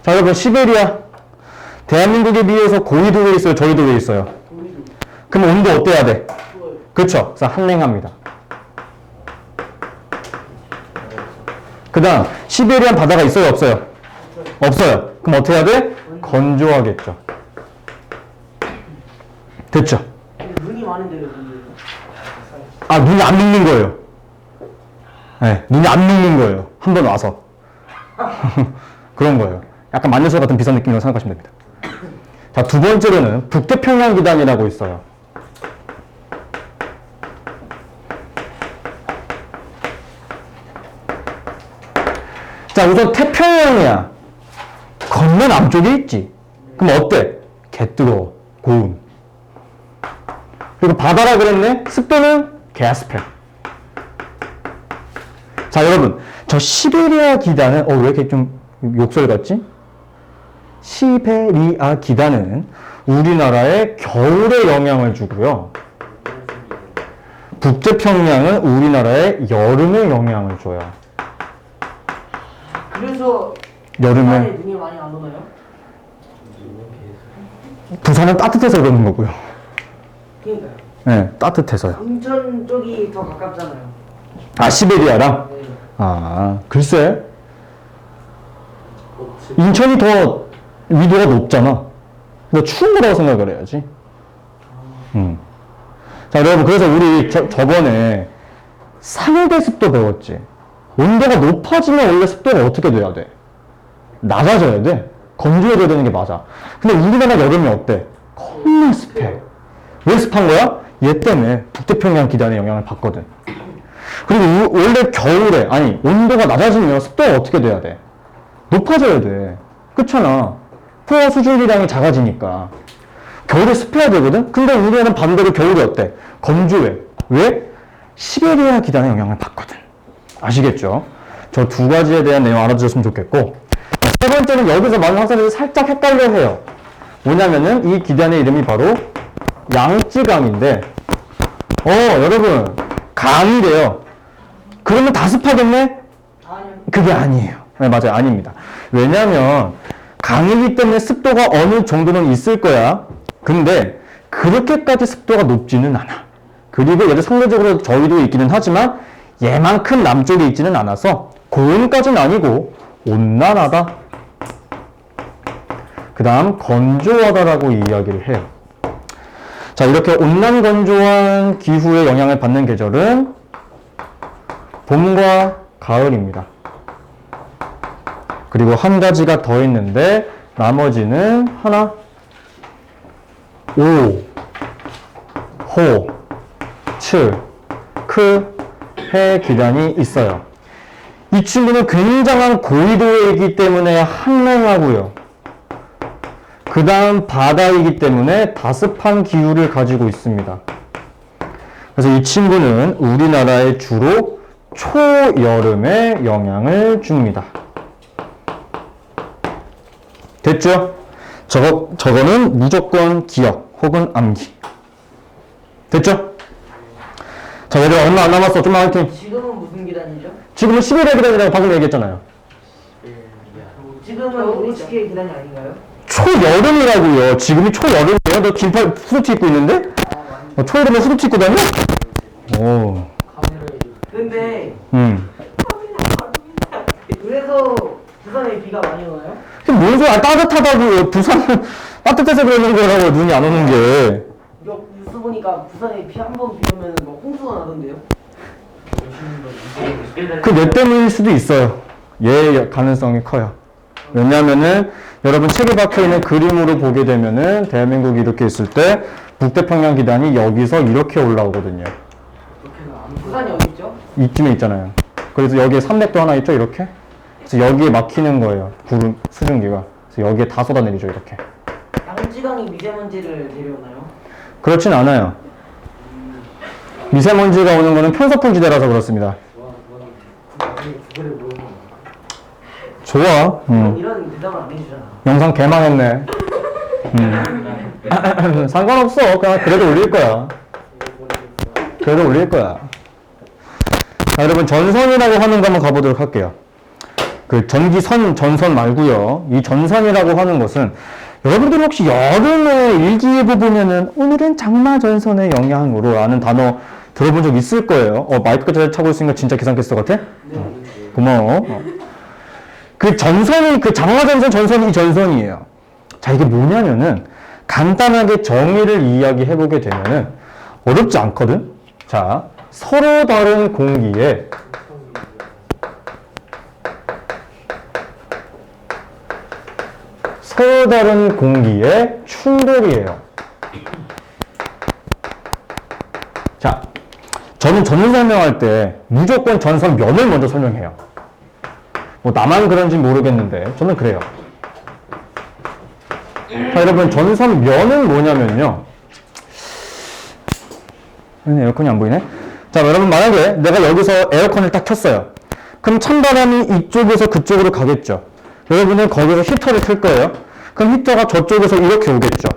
자, 여러분, 시베리아. 대한민국에 비해서 고위도 왜 있어요? 저위도 왜 있어요? 그럼 온도 어때야 돼? 그렇죠. 그래서 한랭합니다. 그 다음, 시베리안 바다가 있어요? 없어요? 없어요. 그럼 어떻게 해야 돼? 건조하겠죠. 됐죠? 눈이 많은데 왜 눈이? 아, 눈이 안 녹는 거예요. 네, 눈이 안 녹는 거예요. 한 번 와서. 그런 거예요. 약간 만년설 같은 비싼 느낌이라고 생각하시면 됩니다. 자, 두 번째로는 북태평양 기단이라고 있어요. 자, 우선 태평양이야. 건너 남쪽에 있지. 그럼 어때? 개뜨거워. 고운. 그리고 바다라 그랬네? 습도는 개스펠. 자, 여러분. 저 시베리아 기단은, 왜 이렇게 좀 욕설 같지? 시베리아 기단은 우리나라에 겨울에 영향을 주고요. 북태평양은 우리나라에 여름에 영향을 줘요. 그래서 여름에. 부산에 눈이 많이 안 오나요? 부산은 따뜻해서 그러는 거고요. 그러니까요. 네, 따뜻해서요. 인천 쪽이 더 가깝잖아요. 아, 시베리아랑? 네. 아, 글쎄. 인천이 더 위도가 높잖아. 근데 추운 거라고 생각을 해야지. 자, 여러분, 그래서 우리 저번에 상대 습도 배웠지. 온도가 높아지면 원래 습도가 어떻게 돼야 돼? 낮아져야 돼. 건조해져야 되는 게 맞아. 근데 우리나라 여름이 어때? 겁나 습해. 왜 습한 거야? 얘 때문에 북태평양 기단에 영향을 받거든. 그리고 원래 겨울에, 아니, 온도가 낮아지면 습도가 어떻게 돼야 돼? 높아져야 돼. 그렇잖아. 포화 수증기량이 작아지니까. 겨울에 습해야 되거든? 근데 우리는 반대로 겨울에 어때? 건조해. 왜? 시베리아 기단에 영향을 받거든. 아시겠죠? 저 두 가지에 대한 내용 알아주셨으면 좋겠고, 세 번째는 여기서 많은 학생들이 살짝 헷갈려 해요. 뭐냐면은 이 기단의 이름이 바로 양쯔강인데, 여러분, 강이래요. 그러면 다 습하겠네? 아니요. 그게 아니에요. 네, 맞아요. 아닙니다. 왜냐면 강이기 때문에 습도가 어느 정도는 있을 거야. 근데 그렇게까지 습도가 높지는 않아. 그리고 얘도 상대적으로 저희도 있기는 하지만 얘만큼 남쪽에 있지는 않아서 고온까지는 아니고 온난하다. 그 다음 건조하다라고 이야기를 해요. 자, 이렇게 온난 건조한 기후에 영향을 받는 계절은 봄과 가을입니다. 그리고 한 가지가 더 있는데 나머지는 하나, 오, 호, 츠, 크, 해 기단이 있어요. 이 친구는 굉장한 고緯도에 있기 때문에 한랭하고요. 그 다음 바다이기 때문에 다습한 기후를 가지고 있습니다. 그래서 이 친구는 우리나라에 주로 초여름에 영향을 줍니다. 됐죠? 저거는 무조건 기억 혹은 암기. 됐죠? 자, 얘들아 얼마 안 남았어. 좀만 화이팅. 지금은 무슨 기단이죠? 지금은 11회 기단이라고 방금 얘기했잖아요. 지금은 오로치케 기단이 아닌가요? 초여름이라고요. 지금이 초여름이에요? 너 긴팔 후드티 입고 있는데? 초여름에 후드티 입고 다녀? 오. 근데 음. 그래서 부산에 비가 많이 오나요? 뭔 소리야? 따뜻하다고요. 부산은 따뜻해서 그러는 거라고 눈이 안 오는 게. 뉴스 보니까 부산에 비 한 번 비 오면 뭐 홍수가 나던데요? 그 내 때문일 수도 있어요. 얘의 가능성이 커요. 왜냐하면은 여러분 책에 박혀 있는 그림으로 보게 되면은 대한민국이 이렇게 있을 때 북태평양 기단이 여기서 이렇게 올라오거든요. 부산이 어디 있죠? 이쯤에 있잖아요. 그래서 여기에 산맥도 하나 있죠, 이렇게. 그래서 여기에 막히는 거예요. 구름 수증기가. 그래서 여기에 다 쏟아내리죠, 이렇게. 양지강이 미세먼지를 데려오나요? 그렇진 않아요. 미세먼지가 오는 거는 편서풍 지대라서 그렇습니다. 좋아. 이런 대답을 안 해주잖아. 영상 개망했네. 상관없어. 그냥 그래도 올릴 거야. 그래도 올릴 거야. 자, 여러분 전선이라고 하는 거 한번 가보도록 할게요. 그 전기선, 전선 말고요. 이 전선이라고 하는 것은 여러분들 혹시 여름에 일기예보 보면은 오늘은 장마 전선의 영향으로 라는 단어 들어본 적 있을 거예요. 마이크가 잘 차고 있으니까 진짜 기상캐스터 같아? 고마워. 그 전선이, 그 장마 전선, 전선이 이 전선이에요. 자, 이게 뭐냐면은 간단하게 정의를 이야기해보게 되면은 어렵지 않거든? 자, 서로 다른 공기에 서로 다른 공기의 충돌이에요. 자, 저는 전선 설명할 때 무조건 전선 면을 먼저 설명해요. 뭐 나만 그런지 모르겠는데 저는 그래요. 자, 여러분 전선 면은 뭐냐면요. 에어컨이 안 보이네. 자, 여러분 만약에 내가 여기서 에어컨을 딱 켰어요. 그럼 찬바람이 이쪽에서 그쪽으로 가겠죠. 여러분은 거기서 히터를 틀 거예요. 그럼 히터가 저쪽에서 이렇게 오겠죠.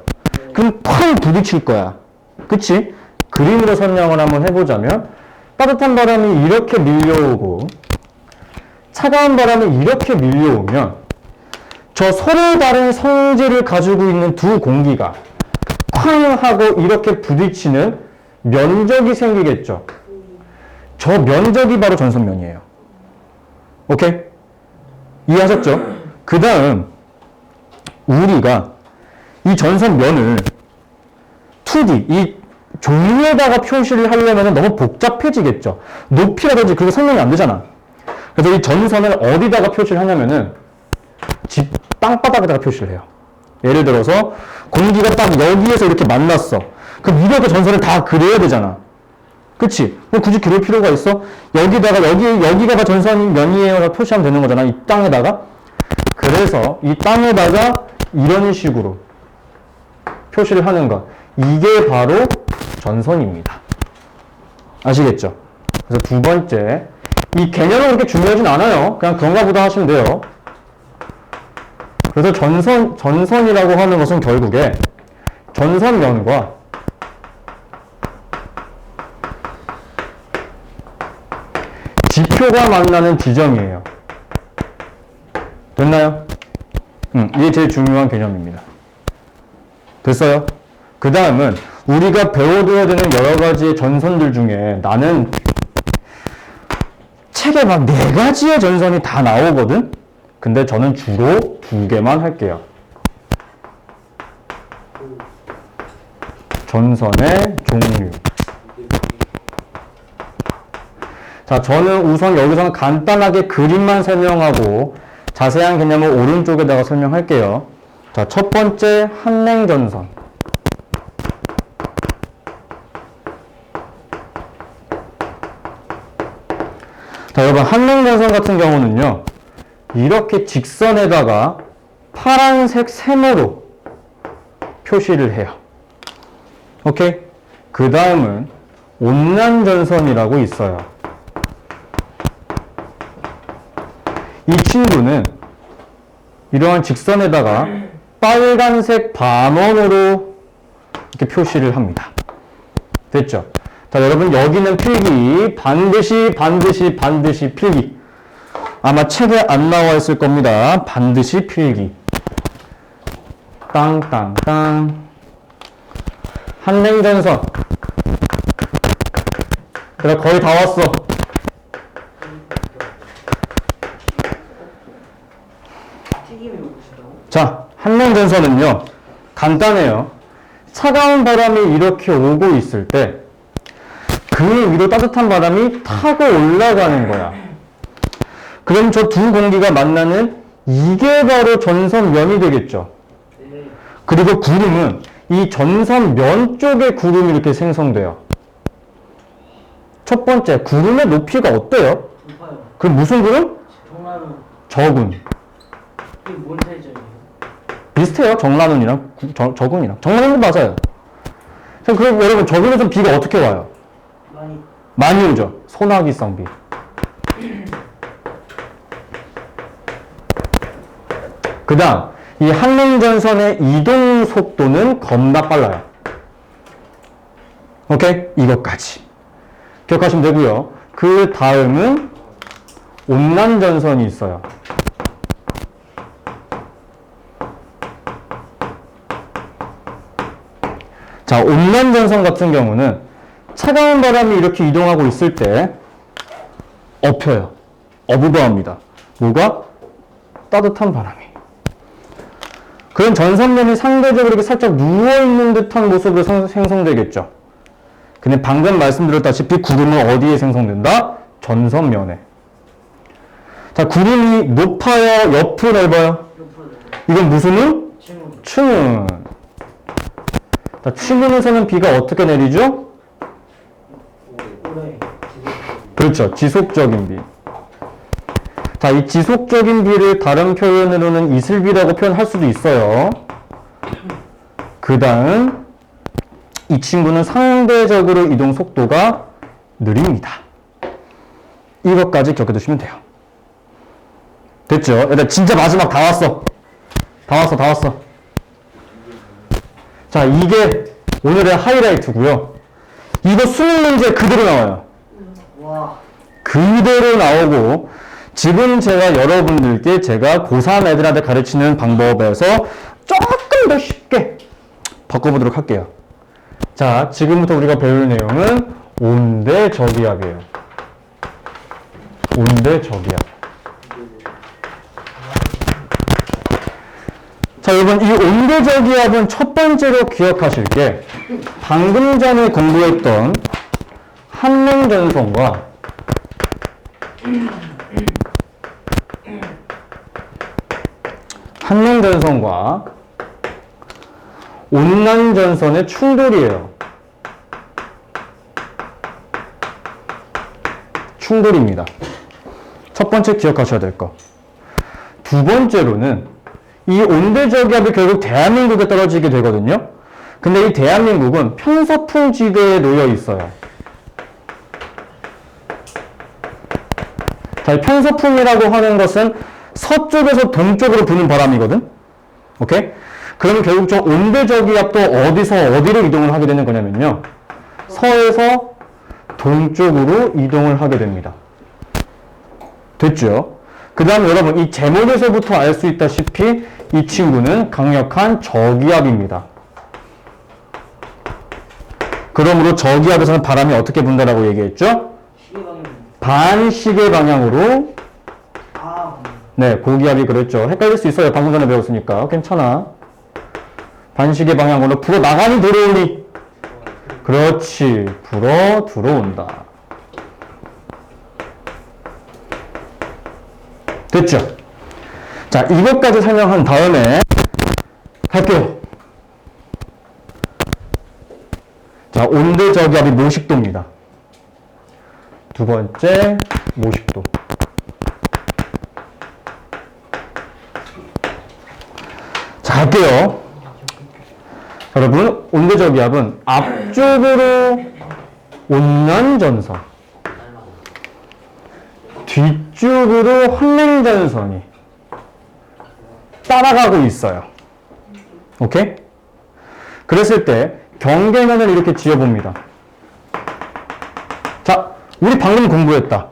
그럼 쾅 부딪힐 거야. 그치? 그림으로 설명을 한번 해보자면 따뜻한 바람이 이렇게 밀려오고 차가운 바람이 이렇게 밀려오면 저 서로 다른 성질을 가지고 있는 두 공기가 쾅 하고 이렇게 부딪히는 면적이 생기겠죠. 저 면적이 바로 전선면이에요. 오케이? 이해하셨죠? 그 다음 우리가 이 전선면을 2D, 이 종이에다가 표시를 하려면 너무 복잡해지겠죠. 높이라든지 그게 설명이 안 되잖아. 그래서 이 전선을 어디다가 표시를 하냐면은 집 땅바닥에다가 표시를 해요. 예를 들어서 공기가 딱 여기에서 이렇게 만났어. 그럼 이렇게 전선을 다 그려야 되잖아. 그치? 그럼 굳이 그릴 필요가 있어? 여기다가 여기가 다 전선 면이에요 표시하면 되는 거잖아. 이 땅에다가. 그래서 이 땅에다가 이런 식으로 표시를 하는 것. 이게 바로 전선입니다. 아시겠죠? 그래서 두 번째, 이 개념은 그렇게 중요하진 않아요. 그냥 그런가 보다 하시면 돼요. 그래서 전선이라고 하는 것은 결국에 전선면과 지표가 만나는 지점이에요. 됐나요? 이게 제일 중요한 개념입니다. 됐어요? 그 다음은 우리가 배워둬야 되는 여러 가지의 전선들 중에 나는 책에 막 4가지의 전선이 다 나오거든? 근데 저는 주로 2개만 할게요. 전선의 종류. 자, 저는 우선 여기서는 간단하게 그림만 설명하고 자세한 개념을 오른쪽에다가 설명할게요. 자, 첫 번째 한랭전선. 자, 여러분 한랭전선 같은 같은 경우는요, 이렇게 직선에다가 파란색 세모로 표시를 해요. 오케이? 그 다음은 온난전선이라고 있어요. 이 친구는 이러한 직선에다가 빨간색 반원으로 이렇게 표시를 합니다. 됐죠? 자, 여러분 여기는 필기 반드시 필기. 아마 책에 안 나와 있을 겁니다. 반드시 필기. 땅땅땅. 한랭전선. 그래, 거의 다 왔어. 튀김이 오고 싶다고? 자, 한랭전선은요, 간단해요. 차가운 바람이 이렇게 오고 있을 때, 그 위로 따뜻한 바람이 타고 올라가는 거야. 그럼 저 두 공기가 만나는 이게 바로 전선면이 되겠죠. 네. 그리고 구름은 이 전선면 쪽에 구름이 이렇게 생성돼요. 첫 번째, 구름의 높이가 어때요? 높아요. 그럼 무슨 구름? 정나는 저군. 이게 뭔 차이점이에요? 비슷해요. 정라눈이랑 저군이랑. 정라눈도 맞아요. 그럼 여러분 저군에서 비가 어떻게 와요? 많이 오죠. 소나기성 비. 그 다음 이 한랭전선의 이동 속도는 겁나 빨라요. 오케이? 이것까지 기억하시면 되고요. 그 다음은 온난전선이 있어요. 자, 온난전선 같은 경우는 차가운 바람이 이렇게 이동하고 있을 때 엎혀요. 어부바합니다. 뭐가? 따뜻한 바람이. 그럼 전선면이 상대적으로 이렇게 살짝 누워있는 듯한 모습으로 생성되겠죠. 근데 방금 말씀드렸다시피 구름은 어디에 생성된다? 전선면에. 자, 구름이 높아요? 옆으로 넓어요? 이건 무슨 운? 추운. 자, 추운에서는 비가 어떻게 내리죠? 오래. 그렇죠. 지속적인 비. 자, 이 지속적인 비를 다른 표현으로는 이슬비라고 표현할 수도 있어요. 그 다음 이 친구는 상대적으로 이동 속도가 느립니다. 이것까지 기억해 두시면 돼요. 됐죠? 얘들아, 진짜 마지막 다 왔어. 다 왔어. 자, 이게 오늘의 하이라이트고요. 이거 수능 문제 그대로 나와요. 와. 그대로 나오고, 지금 제가 여러분들께 제가 고3 애들한테 가르치는 방법에서 조금 더 쉽게 바꿔보도록 할게요. 자, 지금부터 우리가 배울 내용은 온대저기압이에요. 온대저기압. 자, 여러분, 이 온대저기압은 첫 번째로 기억하실 게 방금 전에 공부했던 한랭전선과 온난전선의 충돌이에요. 충돌입니다. 첫 번째 기억하셔야 될 거. 두 번째로는 이 온대저기압이 결국 대한민국에 떨어지게 되거든요. 근데 이 대한민국은 편서풍 지대에 놓여 있어요. 자, 이 편서풍이라고 하는 것은 서쪽에서 동쪽으로 부는 바람이거든. 오케이? 그러면 결국 저 온대저기압도 어디서 어디로 이동을 하게 되는 거냐면요. 서에서 동쪽으로 이동을 하게 됩니다. 됐죠? 그 다음 여러분, 이 제목에서부터 알 수 있다시피 이 친구는 강력한 저기압입니다. 그러므로 저기압에서는 바람이 어떻게 분다라고 얘기했죠? 시계방향. 반시계 방향으로. 아. 네, 고기압이 그랬죠. 헷갈릴 수 있어요. 방금 전에 배웠으니까. 괜찮아. 반시계 방향으로 불어 나가니 들어오니. 그렇지. 불어 들어온다. 됐죠? 자, 이것까지 설명한 다음에 갈게요. 자, 온대저기압이 모식도입니다. 두 번째, 모식도. 자, 갈게요. 자, 여러분, 온대저기압은 앞쪽으로 온난전선, 뒤쪽으로 환냉전선이 따라가고 있어요. 오케이? 그랬을 때 경계면을 이렇게 지어봅니다. 자, 우리 방금 공부했다.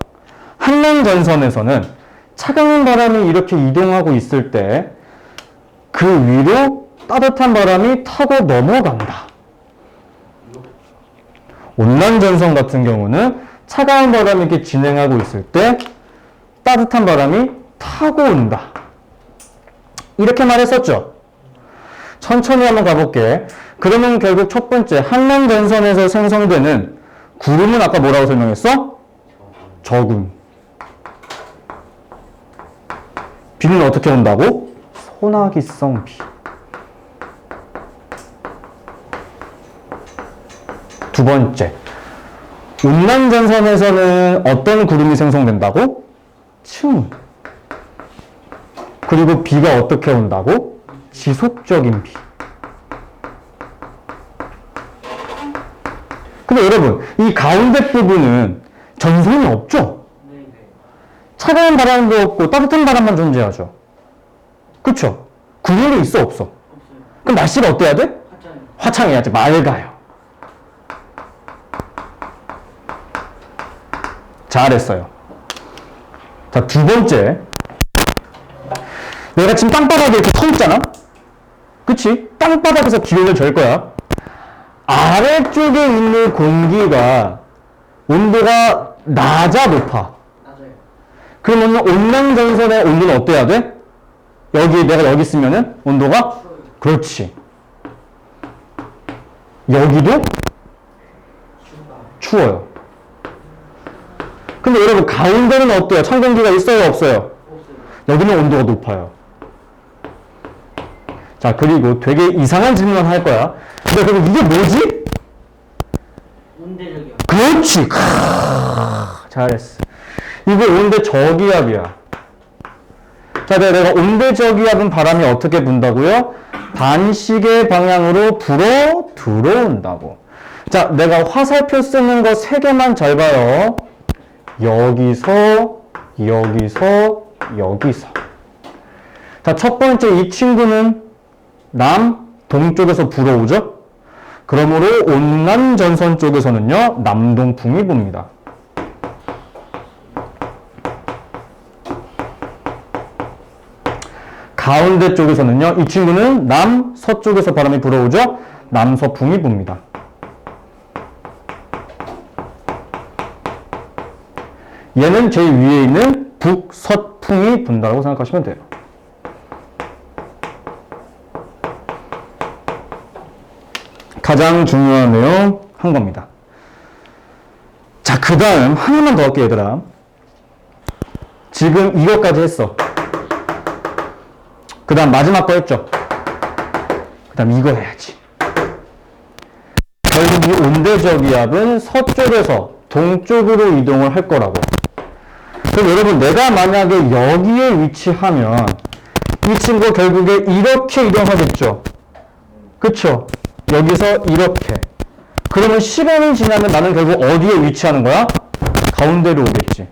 한냉전선에서는 차가운 바람이 이렇게 이동하고 있을 때 그 위로 따뜻한 바람이 타고 넘어간다. 온난전선 같은 경우는 차가운 바람이 이렇게 진행하고 있을 때 따뜻한 바람이 타고 온다. 이렇게 말했었죠. 천천히 한번 가볼게. 그러면 결국 첫 번째 한냉전선에서 생성되는 구름은 아까 뭐라고 설명했어? 저군. 비는 어떻게 온다고? 소나기성 비. 두 번째, 온난전선에서는 어떤 구름이 생성된다고? 층. 그리고 비가 어떻게 온다고? 지속적인 비. 근데 여러분, 이 가운데 부분은 전선이 없죠? 차가운 바람도 없고 따뜻한 바람만 존재하죠. 그쵸? 구름이 있어, 없어? 그럼 날씨가 어때야 돼? 화창해야지. 맑아요. 잘했어요. 자, 두 번째. 내가 지금 땅바닥에 이렇게 서 있잖아? 그치? 땅바닥에서 기온을 잴 거야. 아래쪽에 있는 공기가 온도가 낮아, 높아? 그러면 온난전선의 온도는 어때야 돼? 내가 여기 있으면은 온도가? 그렇지. 여기도? 추워요. 근데 여러분, 가운데는 어때요? 찬 공기가 있어요, 없어요? 여기는 온도가 높아요. 자, 그리고 되게 이상한 질문을 할 거야. 근데 그럼 이게 뭐지? 온대적이야. 그렇지. 잘했어. 이거 온대저기압이야. 자, 내가 온대저기압은 바람이 어떻게 분다고요? 반시계 방향으로 불어 들어온다고. 자, 내가 화살표 쓰는 거 3개만 잘 봐요. 여기서, 여기서, 여기서. 자, 첫 번째 이 친구는 동쪽에서 불어오죠? 그러므로 온난전선 쪽에서는요, 남동풍이 붑니다. 가운데 쪽에서는요, 이 친구는 남서쪽에서 바람이 불어오죠? 남서풍이 붑니다. 얘는 제일 위에 있는 북서풍이 분다고 생각하시면 돼요. 가장 중요한 내용 한 겁니다. 자, 그 다음 하나만 더 할게요, 얘들아. 지금 이것까지 했어. 그 다음 마지막 거 했죠. 그 다음 이거 해야지. 결국 이 온대저기압은 서쪽에서 동쪽으로 이동을 할 거라고. 그럼 여러분, 내가 만약에 여기에 위치하면 이 친구 결국에 이렇게 이동하겠죠. 그쵸? 여기서 이렇게. 그러면 시간이 지나면 나는 결국 어디에 위치하는 거야? 가운데로 오겠지.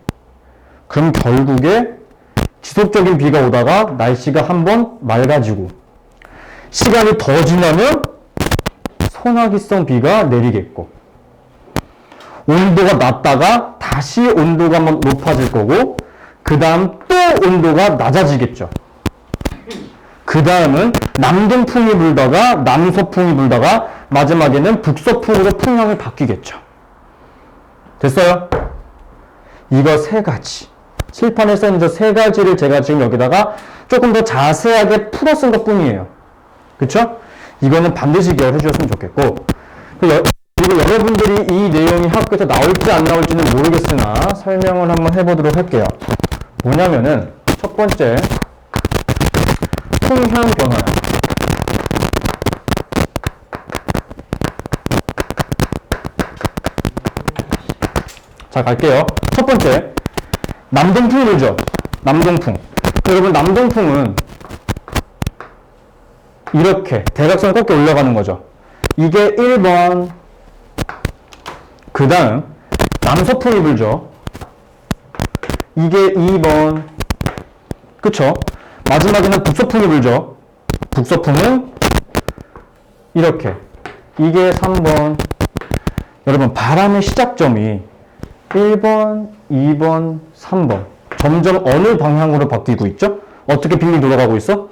그럼 결국에 지속적인 비가 오다가 날씨가 한번 맑아지고 시간이 더 지나면 소나기성 비가 내리겠고 온도가 낮다가 다시 온도가 한번 높아질 거고 그 다음 또 온도가 낮아지겠죠. 그 다음은 남동풍이 불다가 남서풍이 불다가 마지막에는 북서풍으로 풍향이 바뀌겠죠. 됐어요? 이거 3가지. 칠판에 써있는 저 3가지를 제가 지금 여기다가 조금 더 자세하게 풀어 쓴 것 뿐이에요. 그쵸? 이거는 반드시 기억해 주셨으면 좋겠고 그리고 여러분들이 이 내용이 학교에서 나올지 안 나올지는 모르겠으나 설명을 한번 해보도록 할게요. 뭐냐면은 첫 번째 풍향 변화야. 자, 갈게요. 첫 번째 남동풍이 불죠. 남동풍. 여러분, 남동풍은 이렇게 대각선을 꺾여 올라가는 거죠. 이게 1번. 그 다음 남서풍이 불죠. 이게 2번. 그쵸? 마지막에는 북서풍이 불죠. 북서풍은 이렇게. 이게 3번. 여러분, 바람의 시작점이 1번, 2번, 3번. 점점 어느 방향으로 바뀌고 있죠? 어떻게 빙빙 돌아가고 있어?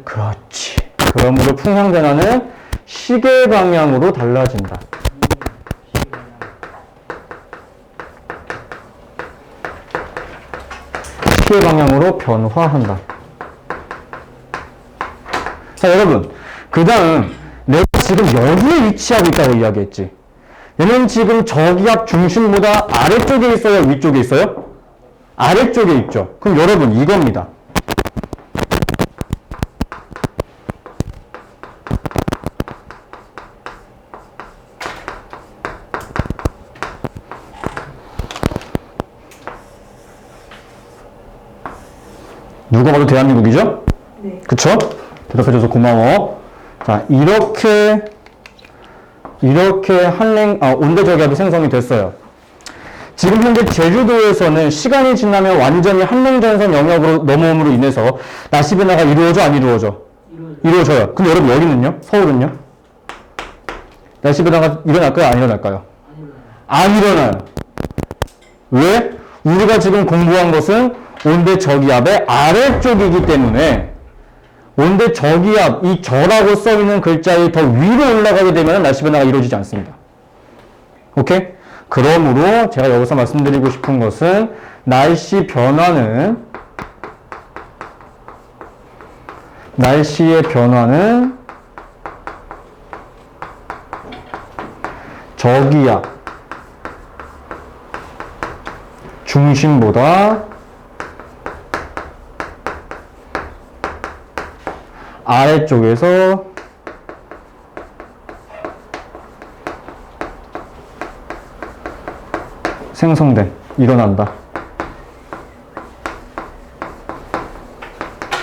그렇지. 그러므로 풍향변화는 시계 방향으로 달라진다. 시계 방향으로 변화한다. 자, 여러분. 그 다음, 내가 지금 여기에 위치하고 있다고 이야기했지. 얘는 지금 저기압 중심보다 아래쪽에 있어요? 위쪽에 있어요? 아래쪽에 있죠. 그럼 여러분, 이겁니다. 누가 봐도 대한민국이죠? 네. 그쵸? 대답해줘서 고마워. 자, 이렇게 온대저기압이 생성이 됐어요. 지금 현재 제주도에서는 시간이 지나면 완전히 한랭전선 영역으로 넘어옴으로 인해서 날씨 변화가 이루어져, 안 이루어져? 이루어져요. 근데 여러분, 여기는요? 서울은요? 날씨 변화가 일어날까요? 안 일어날까요? 안 일어나요. 왜? 우리가 지금 공부한 것은 온대 저기압의 아래쪽이기 때문에 온대 저기압, 이 저라고 써있는 글자의 더 위로 올라가게 되면 날씨 변화가 이루어지지 않습니다. 오케이? 그러므로 제가 여기서 말씀드리고 싶은 것은 날씨의 변화는 저기압 중심보다 아래쪽에서 일어난다.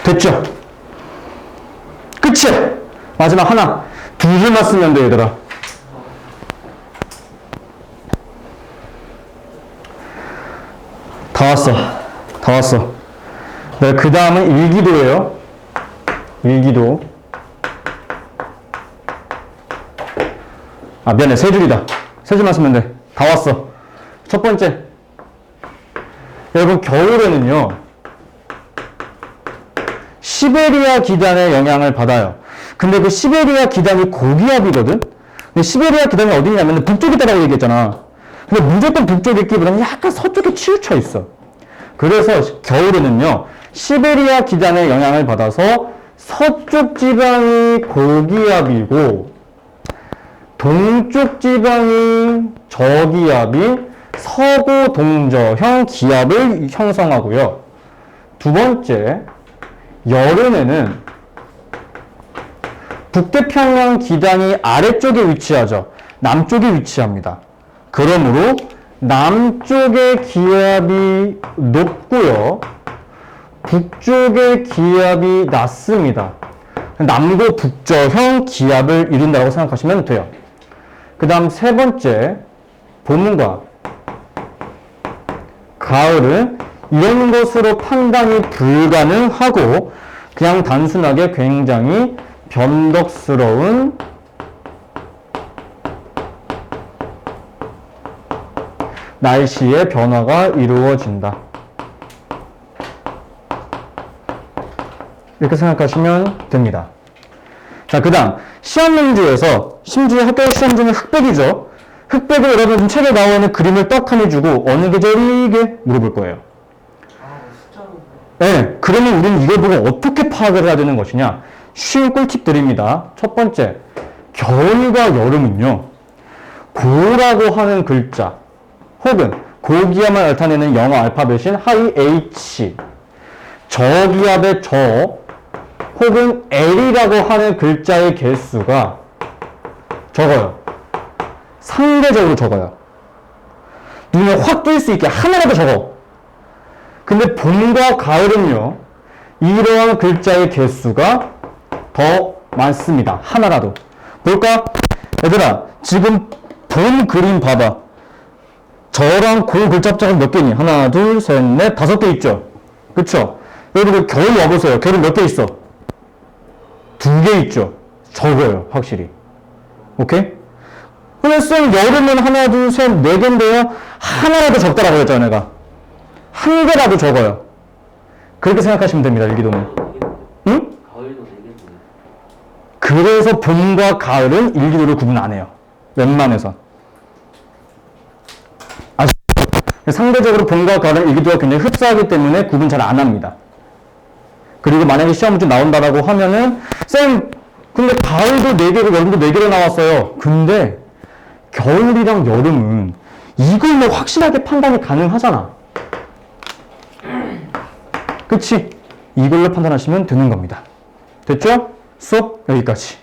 됐죠? 끝이야! 마지막 하나. 두 줄만 쓰면 돼, 얘들아. 다 왔어. 네, 그 다음은 일기도예요. 일기도. 아, 미안해. 세 줄이다. 세 줄만 쓰면 돼. 다 왔어. 첫 번째. 여러분, 겨울에는요, 시베리아 기단의 영향을 받아요. 근데 그 시베리아 기단이 고기압이거든? 근데 시베리아 기단이 어디냐면 북쪽에 있다라고 얘기했잖아. 근데 무조건 북쪽에 있기보다는 약간 서쪽에 치우쳐 있어. 그래서 겨울에는요, 시베리아 기단의 영향을 받아서 서쪽 지방이 고기압이고, 동쪽 지방이 저기압이 서고 동저형 기압을 형성하고요. 두 번째, 여름에는 북태평양 기단이 아래쪽에 위치하죠. 남쪽에 위치합니다. 그러므로 남쪽의 기압이 높고요. 북쪽의 기압이 낮습니다. 남고 북저형 기압을 이룬다고 생각하시면 돼요. 그 다음 세 번째, 봄과 가을은 이런 것으로 판단이 불가능하고 그냥 단순하게 굉장히 변덕스러운 날씨의 변화가 이루어진다. 이렇게 생각하시면 됩니다. 자, 그 다음 시험 문제에서 심지어 학교 시험 중에 흑백이죠. 흑백을 여러분 책에 나와 있는 그림을 떡 하나 주고 어느 계절이 이게 물어볼 거예요. 네, 그러면 우리는 이걸 보고 어떻게 파악을 해야 되는 것이냐? 쉬운 꿀팁 드립니다. 첫 번째, 겨울과 여름은요, 고라고 하는 글자 혹은 고기압을 나타내는 영어 알파벳인 하이 H, 저기압의 저 혹은 L이라고 하는 글자의 개수가 적어요. 상대적으로 적어요. 눈에 확 띄일 수 있게 하나라도 적어. 근데 봄과 가을은요, 이러한 글자의 개수가 더 많습니다. 하나라도. 볼까? 얘들아, 지금 본 그림 봐봐. 저랑 그 글자자가 몇 개니? 하나, 둘, 셋, 넷, 5개 있죠? 그쵸? 여러분, 겨울 와보세요. 겨울 몇 개 있어? 2개 있죠? 적어요, 확실히. 오케이? 근데 쌤, 여름은 하나, 둘, 셋, 4개인데요? 하나라도 적다라고 했잖아, 내가. 한 개라도 적어요. 그렇게 생각하시면 됩니다, 일기도는. 응? 가을도 되겠네. 그래서 봄과 가을은 일기도를 구분 안 해요. 웬만해선. 아시죠? 상대적으로 봄과 가을은 일기도가 굉장히 흡사하기 때문에 구분 잘 안 합니다. 그리고 만약에 시험 문제 나온다라고 하면은, 쌤, 근데 가을도 4개고 여름도 4개로 나왔어요. 근데 겨울이랑 여름은 이걸로 확실하게 판단이 가능하잖아. 그치? 이걸로 판단하시면 되는 겁니다. 됐죠? 수업 여기까지.